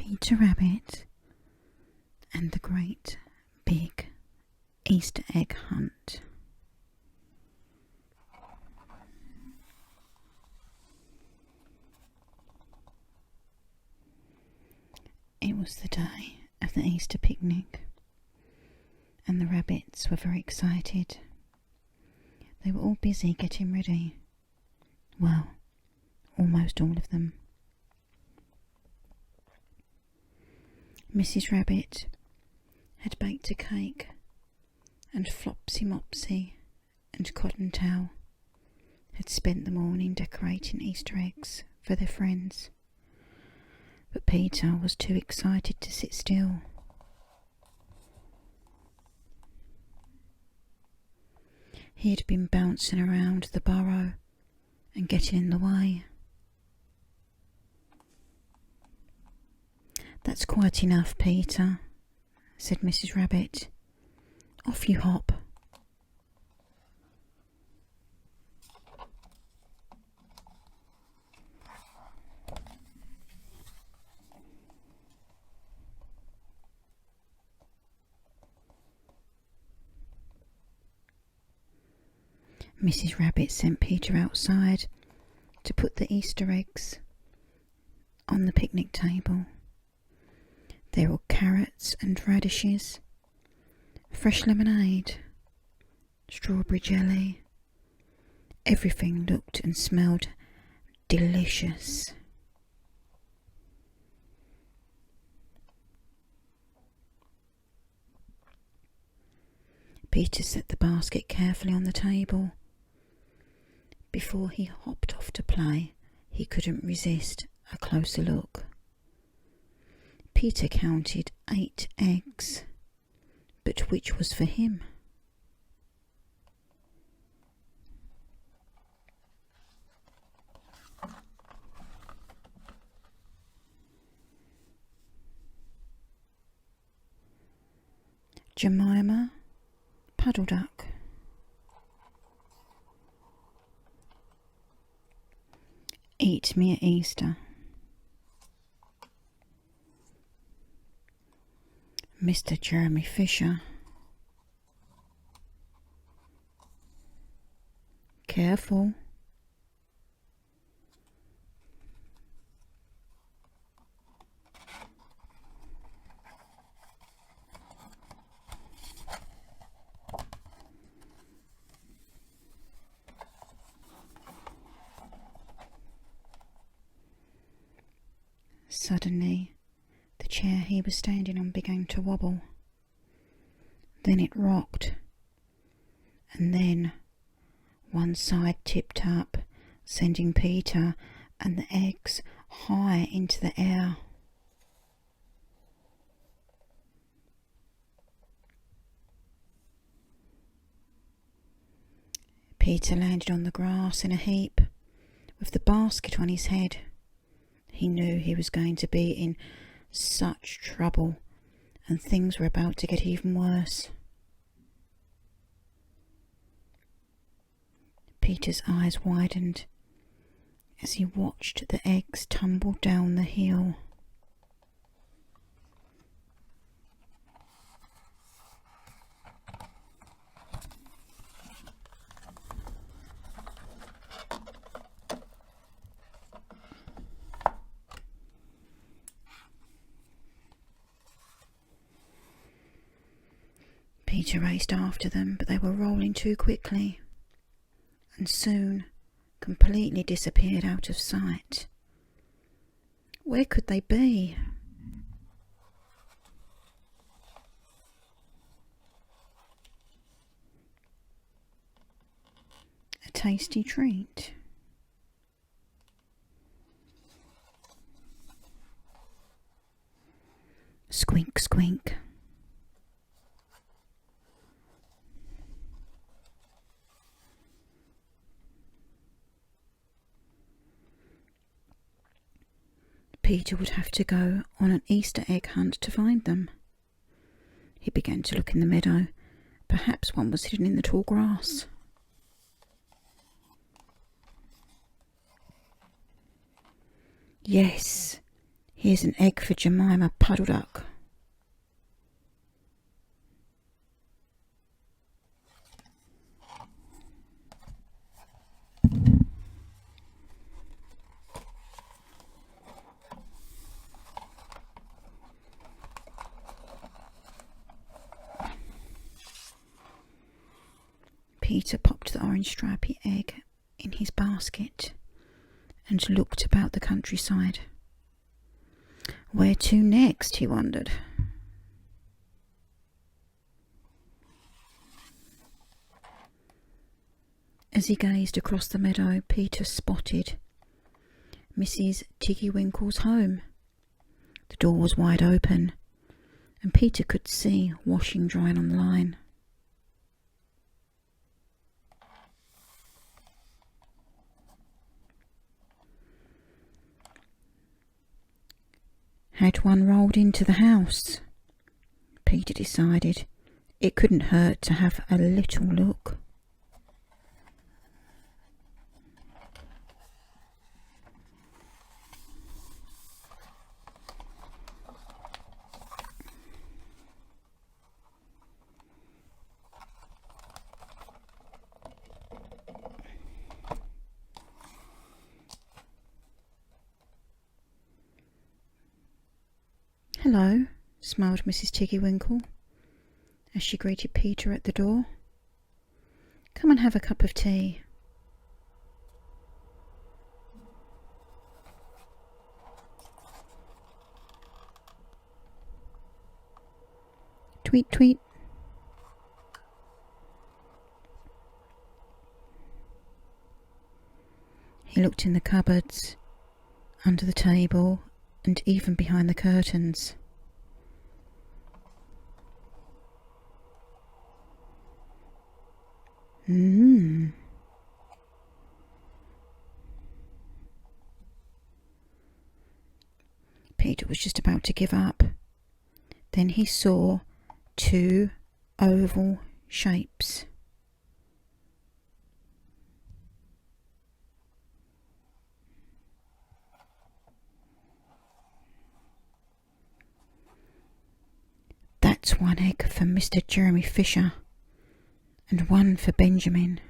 Peter Rabbit and the Great Big Easter Egg Hunt. It was the day of the Easter picnic, and the rabbits were very excited. They were all busy getting ready. Well, almost all of them. Mrs. Rabbit had baked a cake, and Flopsy Mopsy and Cottontail had spent the morning decorating Easter eggs for their friends. But Peter was too excited to sit still. He had been bouncing around the burrow and getting in the way. "That's quite enough, Peter," said Mrs. Rabbit. "Off you hop." Mrs. Rabbit sent Peter outside to put the Easter eggs on the picnic table. There were carrots and radishes, fresh lemonade, strawberry jelly. Everything looked and smelled delicious. Peter set the basket carefully on the table. Before he hopped off to play, he couldn't resist a closer look. Peter counted 8 eggs, but which was for him? Jemima Puddle Duck. Eat me at Easter. Mr. Jeremy Fisher. Careful. Suddenly, the chair he was standing on began to wobble. Then it rocked, and then one side tipped up, sending Peter and the eggs high into the air. Peter landed on the grass in a heap, with the basket on his head. He knew he was going to be in such trouble, and things were about to get even worse. Peter's eyes widened as he watched the eggs tumble down the hill. Peter raced after them, but they were rolling too quickly, and soon completely disappeared out of sight. Where could they be? A tasty treat. Squink, squink. Peter would have to go on an Easter egg hunt to find them. He began to look in the meadow. Perhaps one was hidden in the tall grass. Yes, Here's an egg for Jemima Puddle Duck. Peter popped the orange stripy egg in his basket and looked about the countryside. Where to next, he wondered. As he gazed across the meadow, Peter spotted Mrs. Tiggywinkle's home. The door was wide open, and Peter could see washing drying on the line. Had one rolled into the house? Peter decided it couldn't hurt to have a little look. "Hello," smiled Mrs. Tiggywinkle as she greeted Peter at the door. "Come and have a cup of tea." Tweet, tweet. He looked in the cupboards, under the table, and even behind the curtains. Peter was just about to give up. Then he saw two oval shapes. That's one egg for Mr. Jeremy Fisher and one for Benjamin.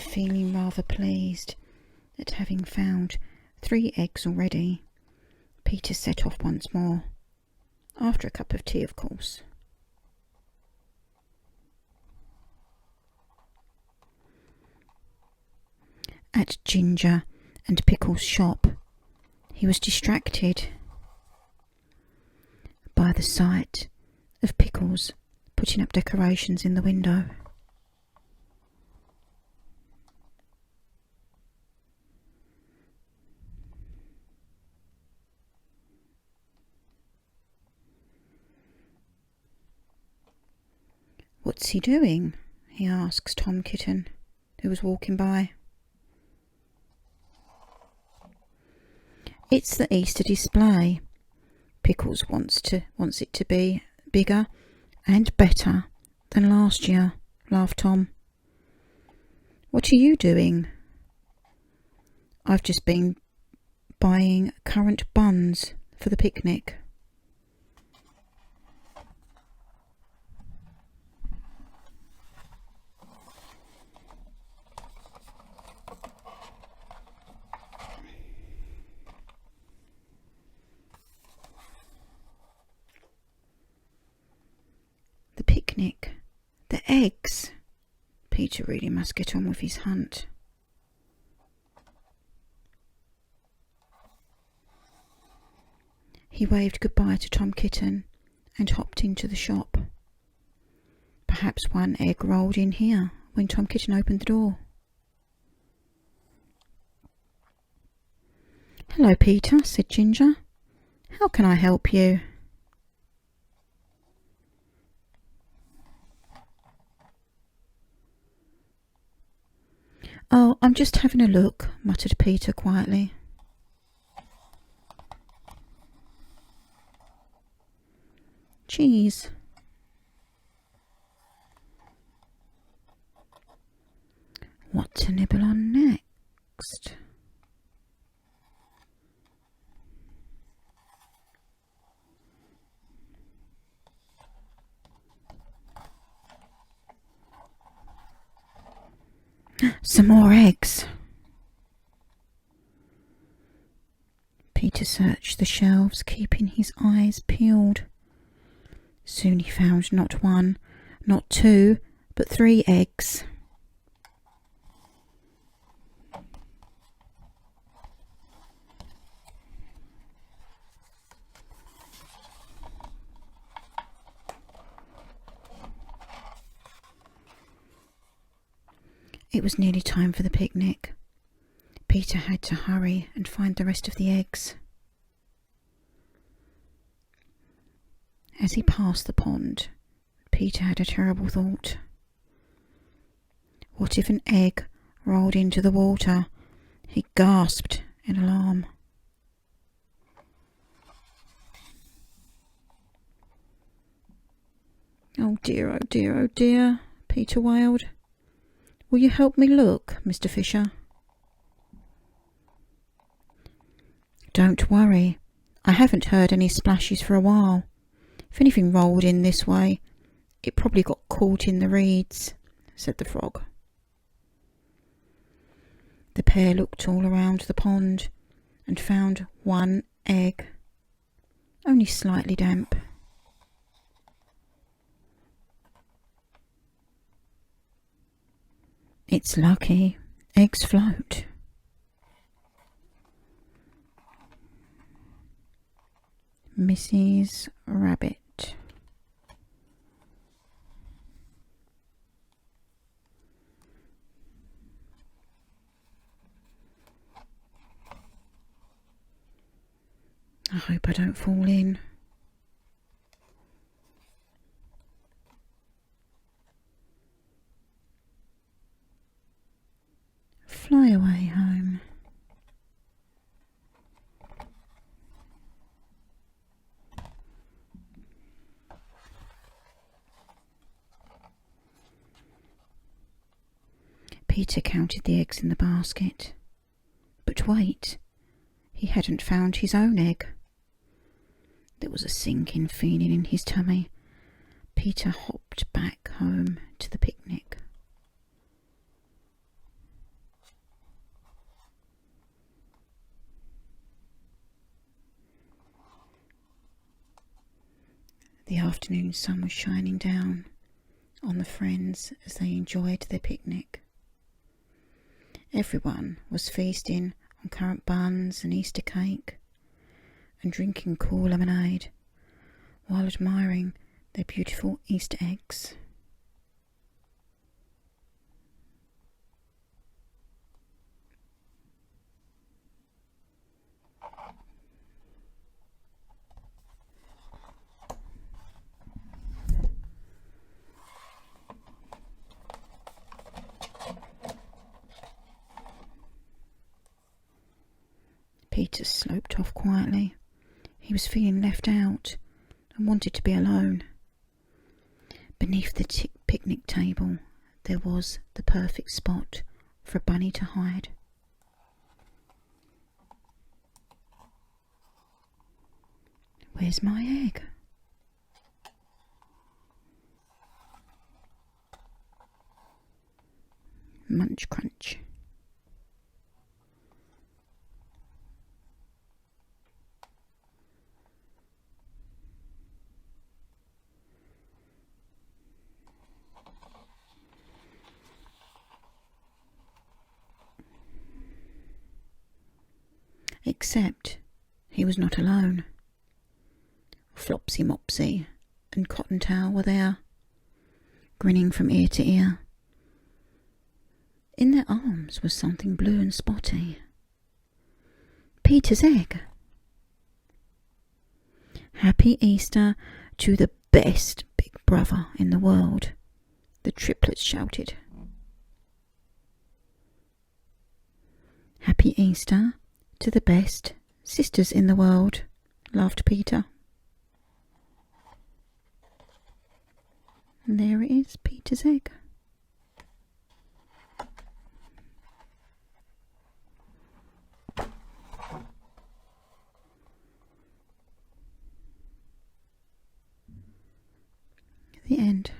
Feeling rather pleased at having found 3 eggs already, Peter set off once more, after a cup of tea, of course. At Ginger and Pickle's shop, he was distracted by the sight of Pickles putting up decorations in the window. "What's he doing?" he asks Tom Kitten, who was walking by. "It's the Easter display. Pickles wants it to be bigger and better than last year," laughed Tom. "What are you doing?" "I've just been buying currant buns for the picnic." The picnic, the eggs. Peter really must get on with his hunt. He waved goodbye to Tom Kitten and hopped into the shop. Perhaps one egg rolled in here when Tom Kitten opened the door. "Hello, Peter," said Ginger. "How can I help you?" "Oh, I'm just having a look," muttered Peter quietly. cheese. What to nibble on next? Some more eggs. Peter searched the shelves, keeping his eyes peeled. Soon he found not one, not two, but 3 eggs. It was nearly time for the picnic. Peter had to hurry and find the rest of the eggs. As he passed the pond, Peter had a terrible thought. What if an egg rolled into the water? He gasped in alarm. Oh dear, oh dear, oh dear, Peter wailed. Will you help me look, Mr. Fisher? Don't worry, I haven't heard any splashes for a while. If anything rolled in this way, it probably got caught in the reeds, said the frog. The pair looked all around the pond and found 1 egg, only slightly damp. It's lucky. Eggs float. Mrs. Rabbit. I hope I don't fall in. Fly away home. Peter counted the eggs in the basket. But wait, he hadn't found his own egg. There was a sinking feeling in his tummy. Peter hopped back home to the picnic. The afternoon sun was shining down on the friends as they enjoyed their picnic. Everyone was feasting on currant buns and Easter cake and drinking cool lemonade while admiring their beautiful Easter eggs. Peter sloped off quietly. He was feeling left out and wanted to be alone. Beneath the picnic table there was the perfect spot for a bunny to hide. Where's my egg? Munch crunch. Except he was not alone. Flopsy Mopsy and Cottontail were there, grinning from ear to ear. In their arms was something blue and spotty. Peter's egg. Happy Easter to the best big brother in the world, the triplets shouted. Happy Easter to the best sisters in the world, laughed Peter. And there it is, Peter's egg. The end.